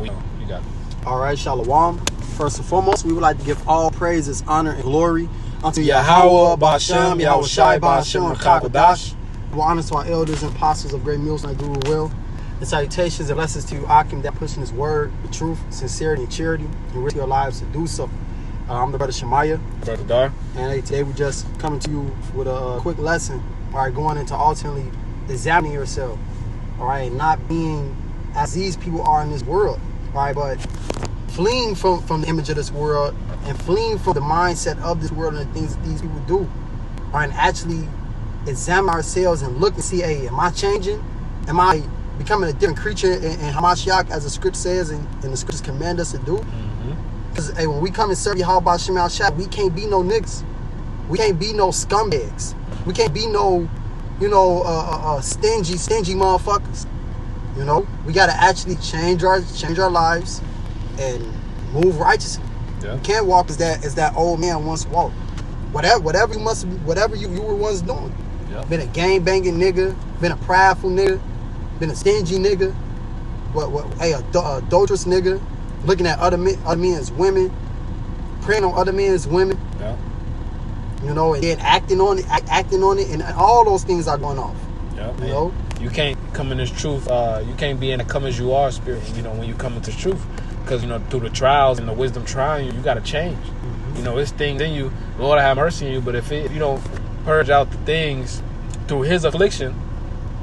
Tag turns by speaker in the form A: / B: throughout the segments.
A: You got it.
B: All right, Shalom. First and foremost, we would like to give all praises, honor, and glory unto Yahweh, Ba'Shem, Yahweh Shai, Ba'Shem, Rakakadash. Honor to our elders and apostles of Great Mills and Guru Will. And salutations and blessings to you, Akim, that pushing his word, the truth, sincerity, and charity, and risk your lives to do so. I'm the brother Shemaiah.
A: Brother Dar.
B: And today we're just coming to you with a quick lesson, all right, going into ultimately examining yourself, all right, and not being as these people are in this world, all right, but fleeing from the image of this world and fleeing from the mindset of this world and the things that these people do, all right, and actually examine ourselves and look and see, hey, am I changing? Am I becoming a different creature in Hamashiach, as the script says and the scriptures command us to do? Because hey, when we come and serve Yahweh Shem Shah, we can't be no niggas. We can't be no scumbags. We can't be no, stingy motherfuckers. You know, we gotta actually change our lives and move righteously. Yeah. You can't walk as that old man once walked. Whatever you were once doing. Yeah. Been a gang banging nigga, been a prideful nigga, been a stingy nigga, a adulterous nigga, looking at other men's women, preying on other men's women. Yeah. You know, and then acting on it, and all those things are going off. Yeah. You know?
A: You can't come in this truth. You can't be in a come as you are spirit, when you come into truth. Because, through the trials and the wisdom trying you got to change. Mm-hmm. It's things in you. Lord have mercy on you. But if you don't purge out the things through his affliction,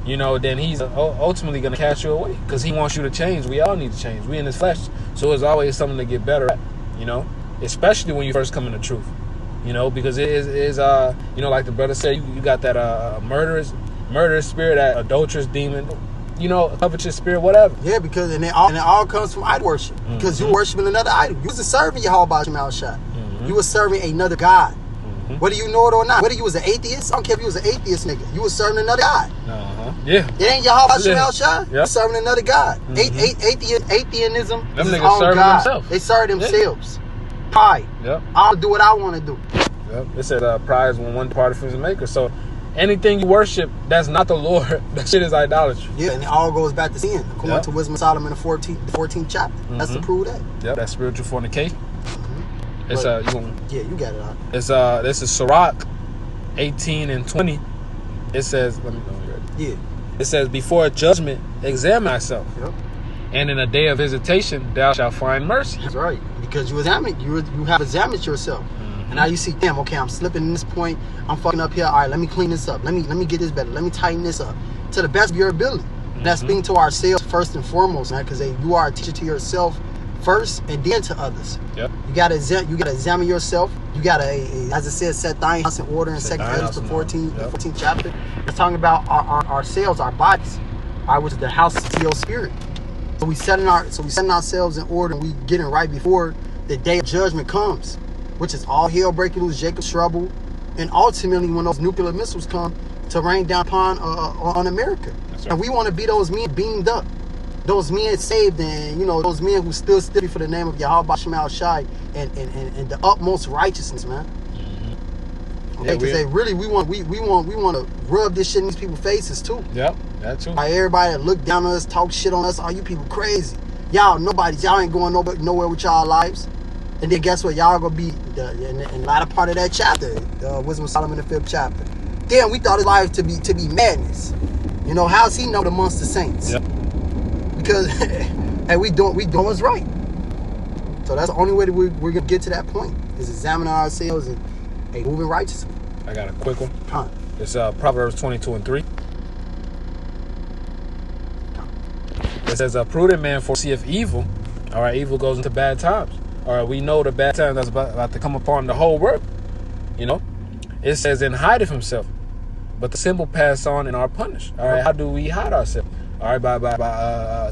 A: then he's ultimately going to cast you away. Because he wants you to change. We all need to change. We in this flesh. So it's always something to get better at, especially when you first come into truth. Because it is like the brother said, you got that murderous spirit, that adulterous demon, covetous spirit, whatever.
B: Yeah, because it all comes from idol worship. Mm-hmm. Because you worshiping another idol. You wasn't serving Yahweh Shem Shah. Mm-hmm. You were serving another God. Mm-hmm. Whether you know it or not. Whether you was an atheist, I don't care if you was an atheist nigga. You was serving another God.
A: Uh-huh. Yeah.
B: It ain't Yahweh Shem Shah. Yep. You're serving another God. Mm-hmm. Atheism
A: them
B: is his
A: niggas
B: own
A: serving
B: God.
A: themselves.
B: They serve themselves. Yeah. Pride. Yep. I'll do what I want to do.
A: Yep. It said pride is when one departed from his maker. So anything you worship that's not the Lord, that shit is idolatry.
B: Yeah, and it all goes back to sin. According to Wisdom of Solomon, the 14th chapter. Mm-hmm. That's to prove that.
A: Yep, that's spiritual fornication. Mm-hmm. It's
B: you got it out.
A: It's this is Sirach 18 and 20. It says, let me know you ready.
B: Yeah.
A: It says, before judgment, examine thyself. Yep. And in a day of visitation, thou shalt find mercy.
B: That's right. Because you have examined yourself. And now you see, damn, okay, I'm slipping in this point. I'm fucking up here. All right, let me clean this up. Let me get this better. Let me tighten this up to the best of your ability. And that's being to ourselves first and foremost, man, because you are a teacher to yourself first and then to others. Yep. You gotta examine yourself. You gotta, as it says, set thine house in order in 2 Peter the 14th chapter. It's talking about ourselves, our bodies, which is the house to your spirit. So we setting ourselves in order, and we getting right before the day of judgment comes, which is all hell breaking loose, Jacob's trouble, and ultimately when those nuclear missiles come to rain down upon on America. Right. And we want to be those men beamed up, those men saved, and those men who still stood for the name of Yahweh Shem Shai and the utmost righteousness, man. Mm-hmm. Okay, because we want to rub this shit in these people's faces too.
A: Yep, that too.
B: Like everybody that look down on us, talk shit on us, you people crazy. Y'all ain't going nowhere with y'all lives. And then guess what? Y'all gonna be in the latter part of that chapter, Wisdom of Solomon, the 5th chapter. Damn, we thought his life to be madness. How's he known amongst the saints? Yep. Because hey, we doing what's right. So that's the only way that we're gonna get to that point, is examining ourselves and moving righteously.
A: I got a quick one. Huh. It's Proverbs 22 and 3. It says, a prudent man foreseeth evil. All right, evil goes into bad times. All right, we know the bad time that's about to come upon the whole world. It says, and hideth himself, but the simple pass on and are punished. All right, how do we hide ourselves? All right, by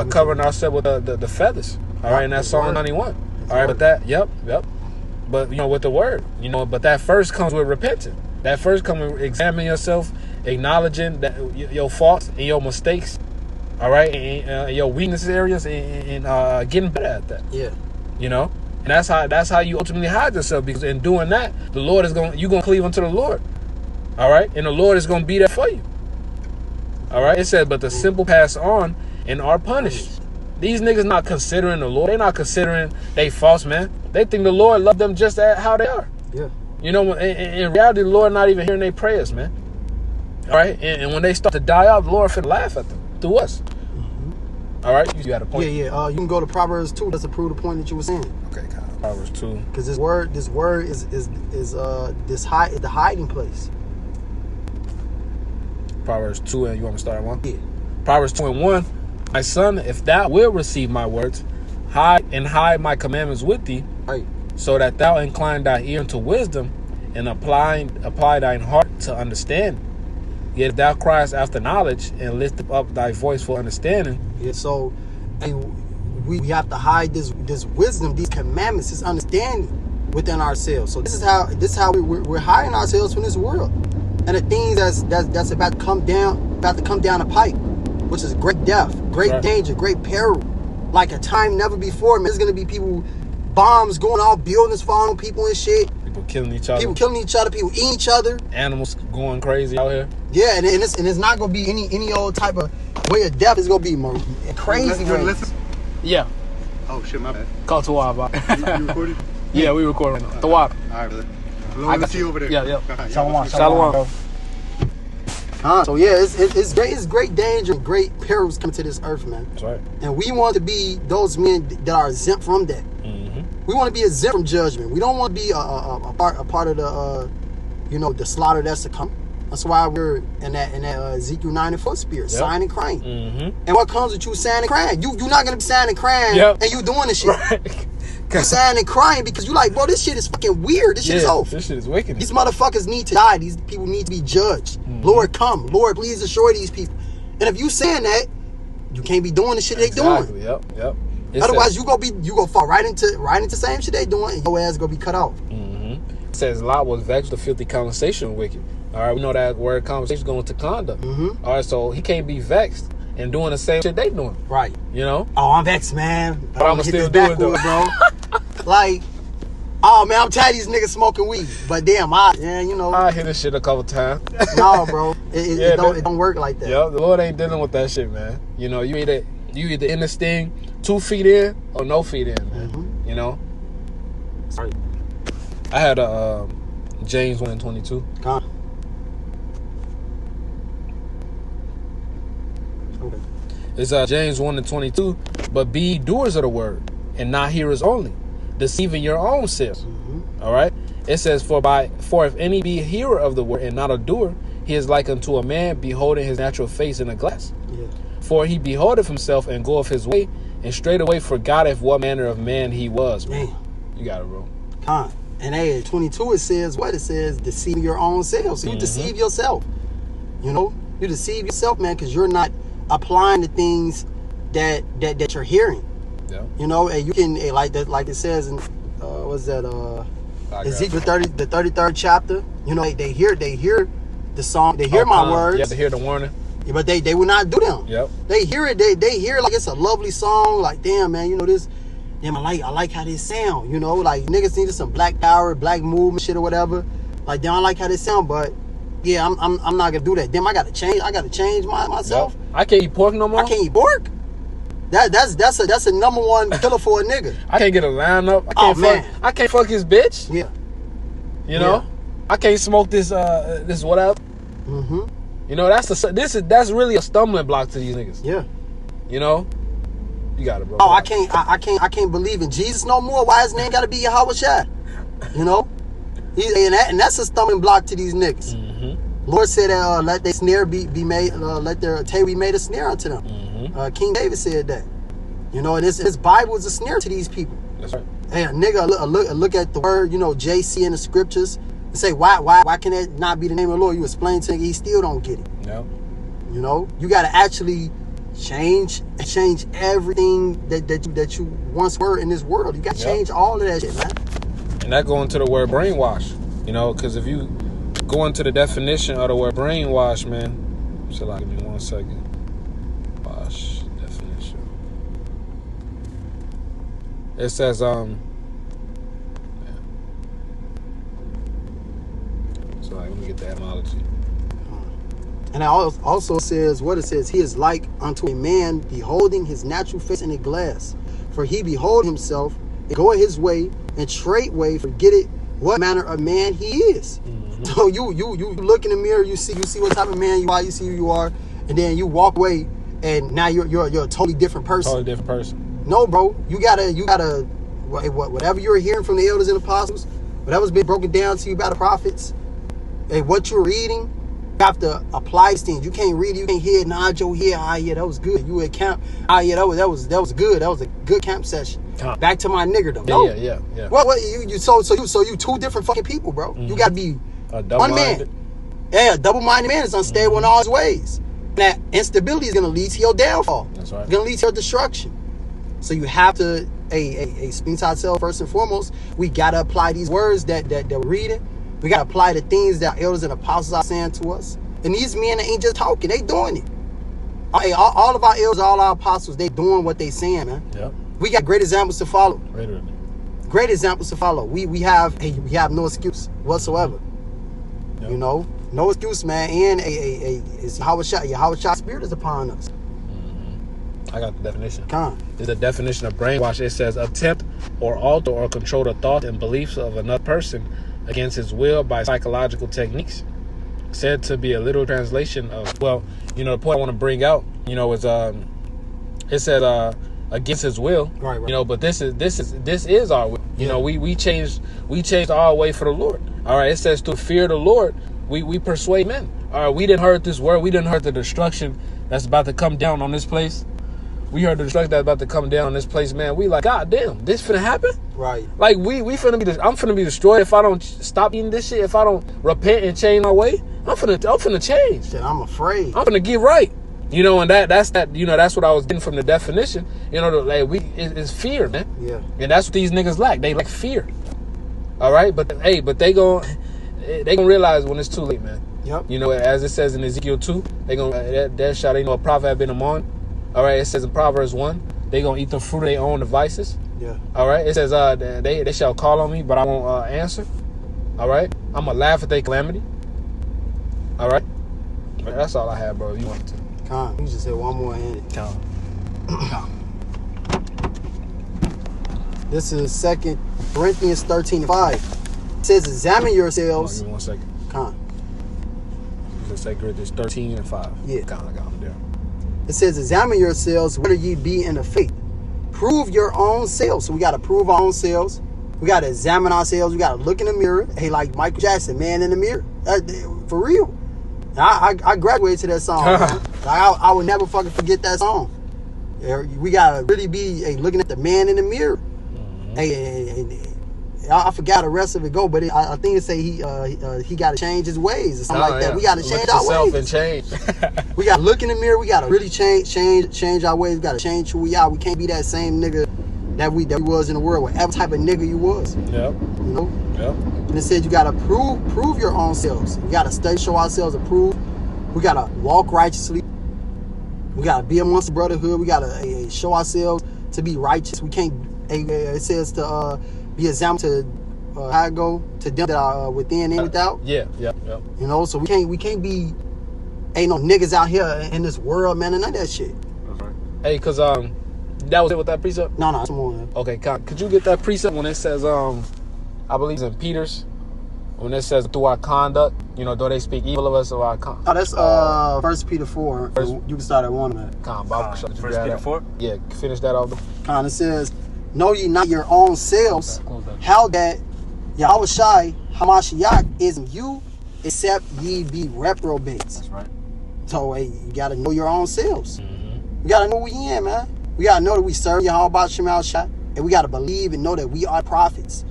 A: covering ourselves with the feathers. All right, and that's Psalm 91. All right, but that, yep. But with the word, but that first comes with repentance. That first comes with examining yourself, acknowledging that your faults and your mistakes. All right, and your weakness areas, and getting better at that. Yeah, and that's how you ultimately hide yourself, because in doing that, the Lord you're gonna cleave unto the Lord. All right, and the Lord is gonna be there for you. All right, it says, but the simple pass on and are punished. These niggas not considering the Lord. They not considering they false, man. They think the Lord love them just as how they are.
B: Yeah.
A: You know, in reality, the Lord not even hearing their prayers, man. All right? And when they start to die out, the Lord finna laugh at them through us. All right? You got a point?
B: Yeah. You can go to Proverbs 2. That's to prove the point that you were saying.
A: Okay, God. Proverbs 2.
B: Because this word is the hiding place.
A: Proverbs 2, and you want me to start at 1?
B: Yeah.
A: Proverbs 2 and 1. My son, if thou wilt receive my words, hide my commandments with thee,
B: Right.
A: so that thou incline thy ear unto wisdom, and apply thine heart to understand. Yet if thou criest after knowledge, and lift up thy voice for understanding.
B: Yeah. So, and we have to hide this wisdom, these commandments, this understanding within ourselves. So this is how we're hiding ourselves from this world, and the things that's about to come down the pipe, which is great death, great danger, great peril, like a time never before. Man, there's gonna be people, bombs going off, buildings falling on people and shit.
A: People killing each other.
B: People eating each other.
A: Animals going crazy out here.
B: Yeah, and it's not gonna be any old type of way of death. It's gonna be more crazy.
C: Listen.
A: Yeah.
C: Oh shit, my bad.
A: Call to Waba.
C: You recording?
A: Yeah, we recording. The Waba.
C: All right, brother. I got you over there.
A: Yeah.
B: Shalom.
A: Shalom.
B: So yeah, it's great. It's great danger and great perils coming to this earth, man.
A: That's right.
B: And we want to be those men that are exempt from that.
A: Mm-hmm.
B: We want to be exempt from judgment. We don't want to be a part of the the slaughter that's to come. That's why we're in that Ezekiel 9:4 spirit, sighing and crying.
A: Mm-hmm.
B: And what comes with you sighing and crying? You're not gonna be sighing and crying, and you doing this shit.
A: Right.
B: You're sighing and crying because you like, bro, this shit is fucking weird. This shit is off.
A: This shit is wicked.
B: These motherfuckers need to die. These people need to be judged.
A: Mm-hmm.
B: Lord, come. Lord, please destroy these people. And if you saying that, you can't be doing the shit they doing.
A: Yep.
B: Otherwise, you gonna fall right into the same shit they doing, and your ass gonna be cut off.
A: Mm-hmm. It says Lot was vexed with filthy conversation wicked. All right, we know that word conversation going to conduct.
B: Mm-hmm.
A: All right, so he can't be vexed and doing the same shit they doing.
B: Right.
A: You know?
B: Oh, I'm vexed, man.
A: But I'ma still do it, though.
B: bro. Like, oh man, I'm tired of these niggas smoking weed. But damn, I
A: hit this shit a couple times.
B: No, bro. It don't work like that.
A: Yep, the Lord ain't dealing with that shit, man. You know, you either in this thing 2 feet in or no feet in, man.
B: Mm-hmm.
A: You know?
B: Right.
A: I had a James 1:22.
B: God. Okay.
A: It's James 1:22. But be ye doers of the word, and not hearers only, deceiving your own selves.
B: Mm-hmm.
A: All right. It says, for if any be a hearer of the word and not a doer, he is like unto a man beholding his natural face in a glass.
B: Yeah.
A: For he beholdeth himself and goeth his way, and straightway forgotteth what manner of man he was. Man.
B: Damn.
A: You got it, bro.
B: God. And hey, at 22 it says what? It says deceive your own self. So you deceive yourself. You know? You deceive yourself, man, because you're not applying the things that you're hearing.
A: Yeah.
B: You know, and you can like it says in what's that Ezekiel 33rd chapter. You know, they hear the song, they hear my words.
A: Yeah, they hear the warning.
B: Yeah, but they will not do them.
A: Yep.
B: They hear it, they hear it like it's a lovely song, like damn man, you know this. Damn, I like how this sound, you know, like niggas needed some black power, black movement shit or whatever. Like damn, I like how this sound, but yeah, I'm not gonna do that. Damn, I gotta change myself.
A: Yep. I can't eat pork no more.
B: I can't eat pork. That's a number one killer for a nigga.
A: I can't get a line up. I can't fuck his bitch.
B: Yeah.
A: You know? Yeah. I can't smoke this whatever.
B: Mm-hmm.
A: You know, that's really a stumbling block to these niggas.
B: Yeah.
A: You know? You got it, bro.
B: Oh, I can't believe in Jesus no more. Why his name gotta be Yahweh Shai? You know? And that's a stumbling block to these niggas.
A: Mm-hmm.
B: Lord said let their snare be made, let their table be made a snare unto them.
A: Mm-hmm.
B: King David said that. You know, and his Bible is a snare to these people.
A: That's right.
B: Hey, a nigga look at the word, you know, JC in the scriptures and say, why can that not be the name of the Lord? You explain to him, he still don't get it.
A: No.
B: You know, you got to actually change everything that you once were in this world. You got to change all of that shit, man.
A: And that go into the word brainwash, you know, because if you go into the definition of the word brainwash, man, so like, give me 1 second. Wash definition. It says, so like, let me get the etymology.
B: And it also says what it says. He is like unto a man beholding his natural face in a glass. For he behold himself and goeth his way, and straightway forgetteth what manner of man he is. So you look in the mirror, you see what type of man you are, you see who you are, and then you walk away, and now you're a totally different person.
A: Totally different person.
B: No, bro, you gotta whatever you're hearing from the elders and apostles, whatever's been broken down to you by the prophets, and what you're reading, you have to apply these things. You can't read it, you can't hear it, nod your head, that was good. You at camp, that was good. That was a good camp session. Back to my nigger though. No.
A: Yeah.
B: What you two different fucking people, bro. You gotta be one man. Yeah, a double-minded man is unstable in all his ways. That instability is gonna lead to your downfall.
A: That's right.
B: It's gonna lead to your destruction. So you have to speak to ourselves first and foremost. We gotta apply these words that we're reading. We gotta apply the things that elders and apostles are saying to us. And these men ain't just talking; they doing it. All of our elders, all our apostles, they doing what they saying, man.
A: Yep.
B: We got great examples to follow.
A: Great
B: examples to follow. We have no excuse whatsoever. Yep. You know, no excuse, man. And Yahweh spirit is upon us.
A: I got the definition.
B: Come on.
A: It's the definition of brainwash. It says attempt or alter or control the thought and beliefs of another person against his will by psychological techniques. Said to be a literal translation of, the point I want to bring out, is it said against his will.
B: Right.
A: But this is our will. We changed our way for the Lord. All right. It says to fear the Lord, we persuade men. All right. We didn't heard this word. We didn't heard the destruction that's about to come down on this place. We heard the destruction that's about to come down on this place, man. We like, God damn, this finna happen?
B: Right.
A: Like I'm finna be destroyed if I don't stop eating this shit. If I don't repent and change my way, I'm finna change.
B: Shit, I'm afraid.
A: I'm finna get right. And that's what I was getting from the definition. It's fear, man.
B: Yeah.
A: And that's what these niggas lack. They lack fear. All right, but they gonna realize when it's too late, man.
B: Yep.
A: As it says in Ezekiel 2, they gonna that shall they know a prophet have been among. All right, it says in Proverbs 1, they gonna eat the fruit of their own devices.
B: Yeah.
A: All right, it says they shall call on me, but I won't answer. All right, I'm gonna laugh at their calamity. All right, that's all I have, bro. If you want to.
B: Come on, you just said one more in it.
A: Come.
B: This is 2 Corinthians 13:5. It says, examine yourselves.
A: Give me 1 second.
B: Come on.
A: It's 2 Corinthians 13:5.
B: Yeah.
A: Come on, I got them there.
B: It says, examine yourselves whether ye be in the faith. Prove your own selves. So we got to prove our own selves. We got to examine ourselves. We got to look in the mirror. Hey, like Michael Jackson, man in the mirror. For real. I graduated to that song. I would never fucking forget that song. We got to really be looking at the man in the mirror. I forgot the rest of it go, but I think it say he got to change his ways or something like that. We got to change our ways.
A: And change.
B: We got to look in the mirror. We got to really change our ways. We got to change who we are. We can't be that same nigga that we was in the world, whatever type of nigga you was.
A: Yep. Yep.
B: And it said you got to prove your own selves. We got to study, show ourselves approved. We got to walk righteously. We got to be amongst the brotherhood. We got to show ourselves to be righteous. We can't. It says to be example to how it go to them that are within and without.
A: Yeah.
B: So we can't be ain't no niggas out here in this world, man, and none of that shit.
A: That's right. Hey, cause that was it with that precept.
B: No, some more.
A: Okay, could you get that precept when it says I believe it's in Peter's when it says through our conduct, though they speak evil of us of our conduct.
B: Oh, that's 1 Peter 4. You can start at 1 of that.
A: Bob,
C: 1 Peter 4.
A: Yeah, finish that off.
B: It says, know ye not your own selves, how that Yahweh Shai Hamashiach is in you, except ye be reprobates.
C: That's right.
B: So, hey, you got to know your own selves.
A: Mm-hmm.
B: We got to know we in, man. We got to know that we serve Yahweh Shai, and we got to believe and know that we are prophets.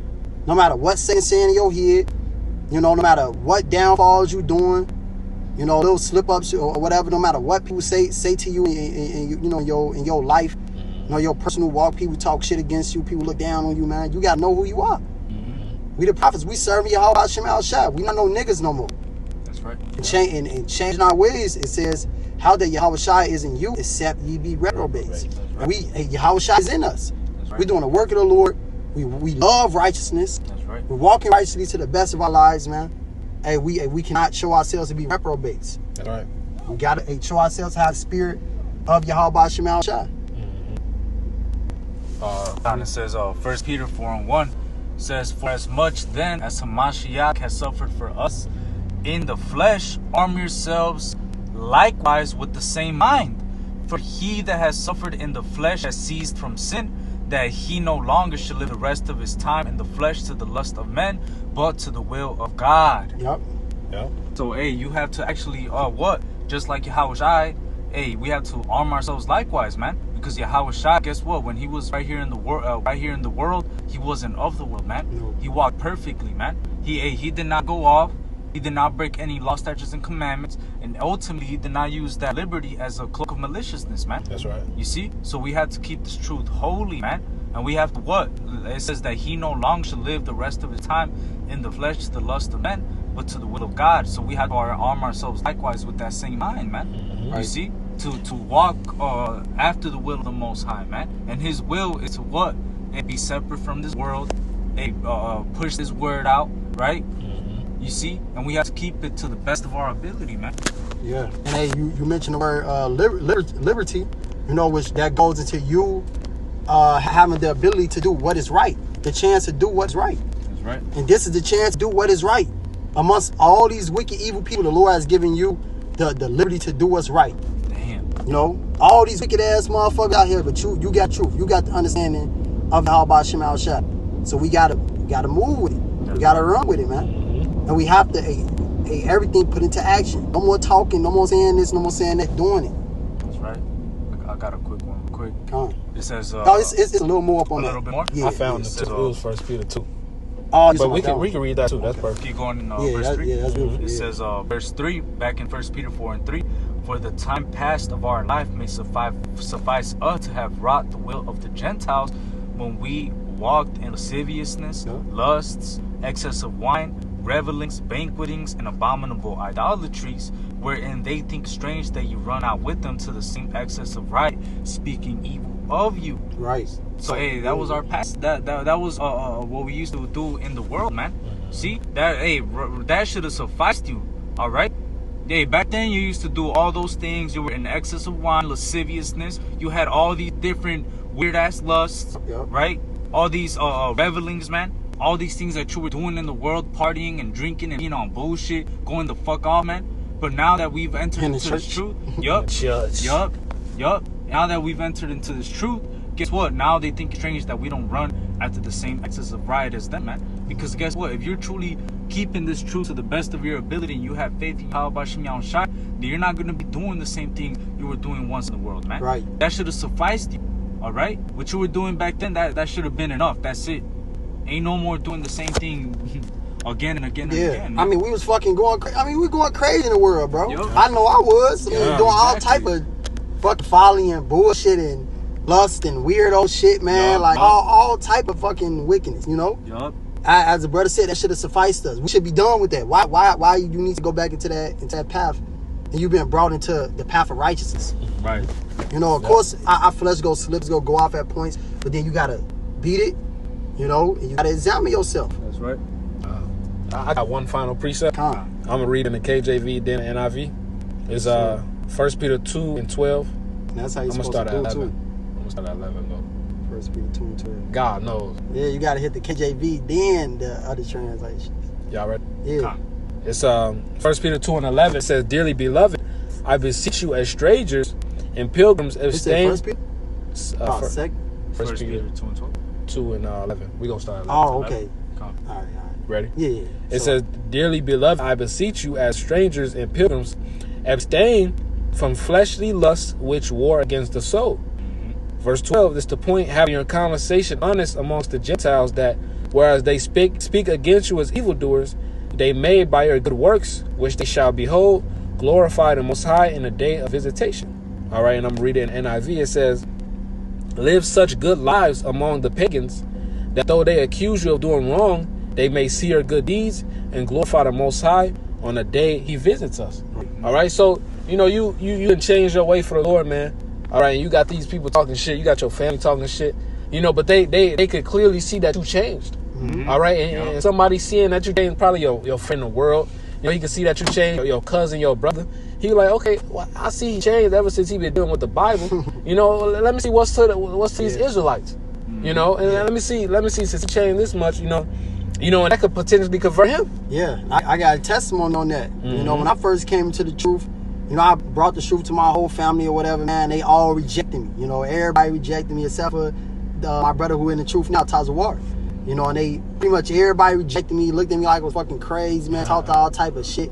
B: No matter what Satan's saying in your head, no matter what downfalls you doing, little slip-ups or whatever, no matter what people say to you in your life, your personal walk, people talk shit against you, people look down on you, man. You got to know who you are. Mm-hmm. We the prophets. We serve Yahweh Shai. We not no niggas no more.
C: That's right.
B: And changing our ways, it says, how that Yahweh Shai is in you, except ye be reprobates. Right. Yahweh Shai is in us. Right. We're doing the work of the Lord. We love righteousness.
C: That's right.
B: We're walking righteously to the best of our lives, man. We cannot show ourselves to be reprobates.
A: All right.
B: We got to show ourselves how the spirit of Yahweh Shema Shai.
D: And it says, 1 Peter 4:1 says, for as much then as Hamashiach has suffered for us in the flesh, arm yourselves likewise with the same mind. For he that has suffered in the flesh has ceased from sin, that he no longer should live the rest of his time in the flesh to the lust of men, but to the will of God.
B: Yep.
D: So, hey, you have to actually, just like Yahweh Shai, hey, we have to arm ourselves likewise, man. Because Yahweh Shai, guess what? When he was right here in the world, he wasn't of the world, man.
B: No.
D: He walked perfectly, man. He did not go off. He did not break any law, statutes, and commandments. And ultimately, he did not use that liberty as a cloak of maliciousness, man.
A: That's right.
D: You see? So we have to keep this truth holy, man. And we have to what? It says that he no longer should live the rest of his time in the flesh to the lust of men, but to the will of God. So we have to arm ourselves likewise with that same mind, man.
A: Mm-hmm.
D: You see? To walk after the will of the Most High, man. And his will is to what? And be separate from this world. Push this word out, right? You see? And we have to keep it to the best of our ability, man.
B: Yeah. And hey, you mentioned the word liberty, you know, which that goes into you having the ability to do what is right. The chance to do what's right.
D: That's right.
B: And this is the chance to do what is right. Amongst all these wicked, evil people, the Lord has given you the liberty to do what's right.
D: Damn.
B: You know, all these wicked ass motherfuckers out here, but you got truth. You got the understanding of Yahweh Shema Shai. So we gotta move with it. We gotta run with it, man. And we have to everything put into action. No more talking, no more saying this, no more saying that, doing it.
D: That's right. I got a quick one,
B: Come on.
D: It says
B: it's a little more up on that.
D: A little bit more?
B: Yeah,
A: I found
D: it
A: it too. It was 1 Peter 2.
B: Oh,
A: But we can read that too. That's perfect.
D: Keep going in
B: Yeah,
D: verse 3.
B: that's beautiful.
D: It says, verse 3, back in 1 Peter 4:3, for the time past of our life may suffice us to have wrought the will of the Gentiles when we walked in lasciviousness, lusts, excess of wine, revelings, banquetings, and abominable idolatries, wherein they think strange that you run out with them to the same excess of right, speaking evil of you.
B: Right.
D: So hey, that was our past. That was what we used to do in the world, man. See that? Hey, that should have sufficed you. All right. Hey, back then you used to do all those things. You were in excess of wine, lasciviousness. You had all these different weird ass lusts, right? All these revelings, man. All these things that you were doing in the world, partying and drinking and on bullshit, going the fuck off, man. But now that we've entered into this truth, yup. Now that we've entered into this truth, guess what? Now they think it's strange that we don't run after the same excess of riot as them, man. Because guess what? If you're truly keeping this truth to the best of your ability and you have faith in Yahweh Shema Shai, then you're not going to be doing the same thing you were doing once in the world, man.
B: Right.
D: That should have sufficed you, all right? What you were doing back then, that should have been enough. That's it. Ain't no more doing the same thing again and again and again.
B: I mean, we was fucking going crazy. I mean, we going crazy in the world, bro.
D: Yo.
B: I know I was. I mean,
D: Yeah,
B: doing all
D: exactly.
B: type of fucking folly and bullshit and lust and weirdo shit, man.
D: Yup,
B: like
D: yup.
B: all type of fucking wickedness, you know?
D: Yup.
B: As the brother said, that should have sufficed us. We should be done with that. Why you need to go back into that path? And you've been brought into the path of righteousness.
D: Right.
B: You know, of course, our flesh slips go off at points, but then you gotta beat it, you know, and you gotta examine yourself.
D: That's right.
A: I got one final precept.
B: Come.
A: I'm gonna read in the KJV, then the NIV. It's 1 Peter 2:12.
B: And that's how
A: I'm
B: you're
A: gonna
B: supposed
A: start
B: to
A: at
B: do it
A: 11.
B: too.
A: I'm gonna start at 11 though.
B: 1 Peter 2 and 12.
A: God knows.
B: Yeah, you gotta hit the KJV, then the other translations.
A: Y'all ready?
B: Yeah.
D: Come.
A: It's 1 Peter 2:11. It says, "Dearly beloved, I beseech you as strangers and pilgrims
B: You said
A: abstain."
B: First Peter? Second?
A: 1
D: 1
A: Peter
D: Peter 2:12.
A: 2 and 11. We gonna start at 11.
B: Oh, okay.
D: Come.
B: All right.
A: Ready?
B: Yeah.
A: It says, "Dearly beloved, I beseech you as strangers and pilgrims, abstain from fleshly lusts which war against the soul." Verse 12 is the point, having your conversation honest amongst the Gentiles, that whereas they speak against you as evildoers, they may by your good works, which they shall behold, glorify the Most High in the day of visitation. All right, and I'm reading NIV. It says, "Live such good lives among the pagans, that though they accuse you of doing wrong, they may see your good deeds and glorify the Most High on the day He visits us." All right, so you know you can change your way for the Lord, man. All right, and you got these people talking shit. You got your family talking shit. You know, but they could clearly see that you changed. All right, and somebody seeing that you changed, probably your friend in the world. You know, he can see that you changed. Your cousin, your brother, He like, okay, well, I see he changed ever since he been dealing with the Bible. You know, let me see what's to these Israelites. You know, and let me see since he changed this much. You know, and that could potentially convert him.
B: Yeah, I got a testimony on that. You know, when I first came to the truth, you know, I brought the truth to my whole family or whatever, man. They all rejected me. You know, everybody rejected me except for my brother who in the truth now, Tazawar. You know, and they pretty much everybody rejected me, looked at me like I was fucking crazy, man. Talked all type of shit,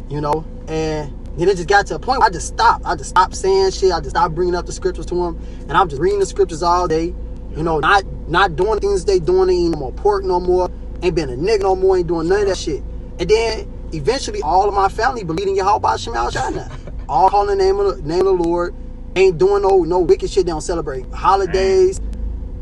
B: you know. And then it just got to a point where I just stopped saying shit. I just stopped bringing up the scriptures to them, and I'm just reading the scriptures all day. You know, not doing things they doing. Ain't no more pork no more. Ain't been a nigga no more. Ain't doing none of that shit. And then eventually, all of my family believed in Yahweh Hashem Al Shai now. All calling the name of the Lord. Ain't doing no wicked shit. They don't celebrate holidays.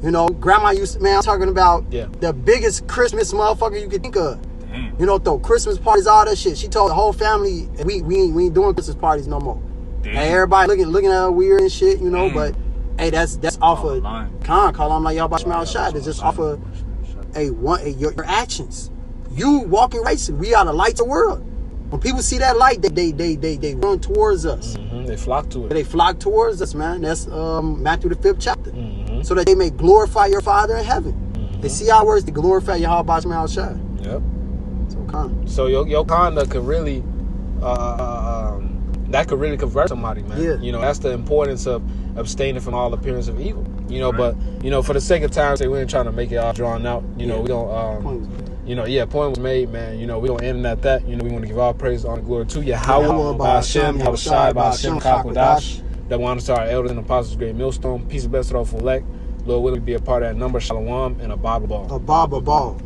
B: You know, grandma used to, man, I'm talking about the biggest Christmas motherfucker you could think of.
D: Damn.
B: You know, throw Christmas parties, all that shit. She told the whole family, we ain't doing Christmas parties no more.
D: Damn.
B: And everybody looking at her weird and shit, you know, but hey, that's off of Khan, call them like y'all about Shemel Shad. It's just off of your actions. You walking righteously. We are the light of the world. When people see that light, they run towards us.
A: They flock to it.
B: They flock towards us, man. That's Matthew the 5th chapter. So that they may glorify your Father in heaven. They see our words to glorify Yahweh Hashem Al Shai.
A: Yep.
B: So Khan.
A: So your conduct could really that could really convert somebody, man.
B: Yeah.
A: You know, that's the importance of abstaining from all appearance of evil. You know, but you know, for the sake of time, we ain't trying to make it all drawn out. You know, we don't you know, point was made, man. You know, we don't end at that. You know, we want to give all praise, honor, glory to Yahweh, by Hashem, Yahushai, by Hashem, Kakodash. That we honor to our elders and apostles, great millstone. Peace and blessed all for elect. Lord, will we be a part of that number, Shalom, and a Baba Ball.
B: A Baba Ball.